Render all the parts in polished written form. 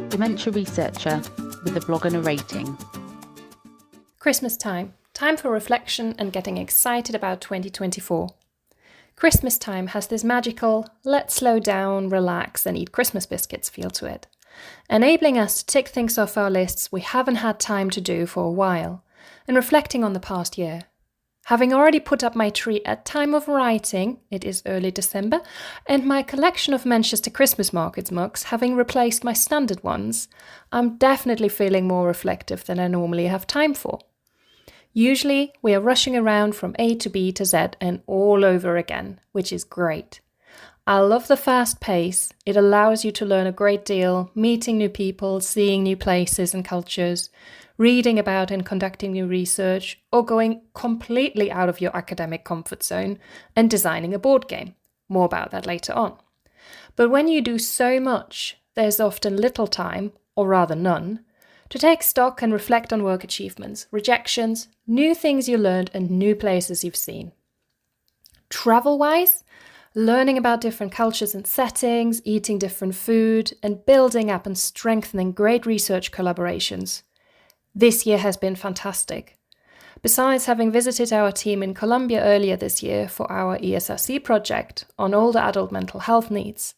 Dementia Researcher with a blog and a rating. Christmas time. Time for reflection and getting excited about 2024. Christmas time has this magical, let's slow down, relax and eat Christmas biscuits feel to it, enabling us to tick things off our lists we haven't had time to do for a while, and reflecting on the past year. Having already put up my tree at time of writing, it is early December, and my collection of Manchester Christmas markets mugs having replaced my standard ones, I'm definitely feeling more reflective than I normally have time for. Usually, we are rushing around from A to B to Z and all over again, which is great. I love the fast pace. It allows you to learn a great deal, meeting new people, seeing new places and cultures, reading about and conducting new research, or going completely out of your academic comfort zone and designing a board game. More about that later on. But when you do so much, there's often little time, or rather none, to take stock and reflect on work achievements, rejections, new things you learned and new places you've seen. Travel-wise, learning about different cultures and settings, eating different food, and building up and strengthening great research collaborations. This year has been fantastic. Besides having visited our team in Colombia earlier this year for our ESRC project on older adult mental health needs,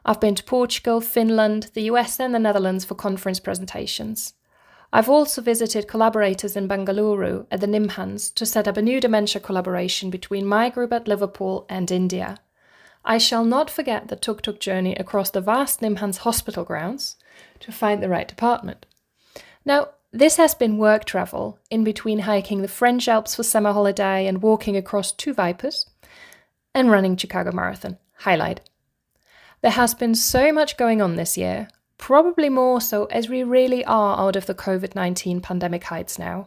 I've been to Portugal, Finland, the US and the Netherlands for conference presentations. I've also visited collaborators in Bengaluru at the NIMHANS to set up a new dementia collaboration between my group at Liverpool and India. I shall not forget the tuk-tuk journey across the vast NIMHANS hospital grounds to find the right department. Now, this has been work travel, in between hiking the French Alps for summer holiday and walking across 2 vipers, and running Chicago Marathon. Highlight. There has been so much going on this year, probably more so as we really are out of the COVID-19 pandemic heights now.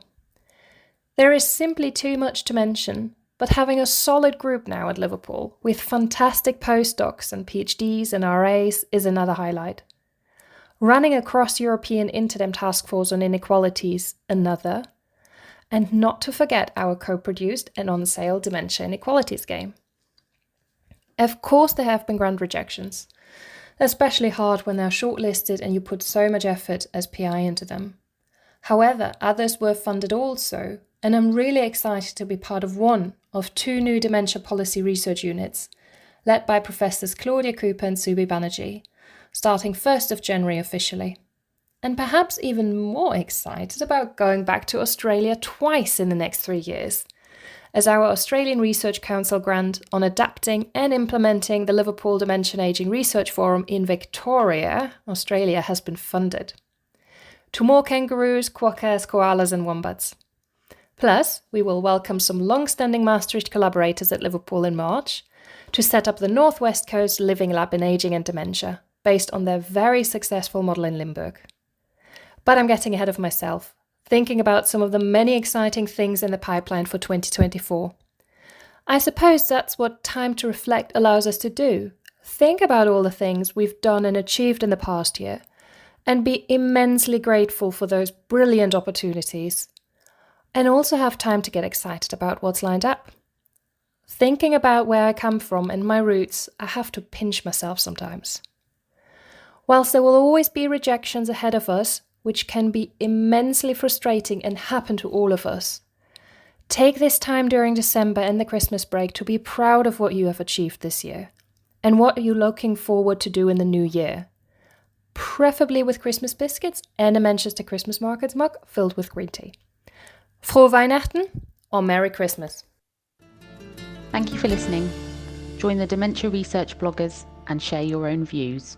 There is simply too much to mention, but having a solid group now at Liverpool, with fantastic postdocs and PhDs and RAs, is another highlight. Running a cross-European Interdem task force on inequalities, another. And not to forget our co-produced and on-sale Dementia Inequalities game. Of course there have been grand rejections, especially hard when they're shortlisted and you put so much effort as PI into them. However, others were funded also, and I'm really excited to be part of one of 2 new dementia policy research units, led by Professors Claudia Cooper and Subi Banerjee, starting 1st of January officially. And perhaps even more excited about going back to Australia twice in the next 3 years, as our Australian Research Council grant on adapting and implementing the Liverpool Dementia and Ageing Research Forum in Victoria, Australia, has been funded. To more kangaroos, quokkas, koalas and wombats. Plus, we will welcome some long-standing Maastricht collaborators at Liverpool in March to set up the North West Coast Living Lab in Ageing and Dementia, based on their very successful model in Limburg. But I'm getting ahead of myself, thinking about some of the many exciting things in the pipeline for 2024. I suppose that's what time to reflect allows us to do. Think about all the things we've done and achieved in the past year, and be immensely grateful for those brilliant opportunities. And also have time to get excited about what's lined up. Thinking about where I come from and my roots, I have to pinch myself sometimes. Whilst there will always be rejections ahead of us, which can be immensely frustrating and happen to all of us, take this time during December and the Christmas break to be proud of what you have achieved this year and what you're looking forward to do in the new year, preferably with Christmas biscuits and a Manchester Christmas markets mug filled with green tea. Frohe Weihnachten or Merry Christmas. Thank you for listening. Join the Dementia Research bloggers and share your own views.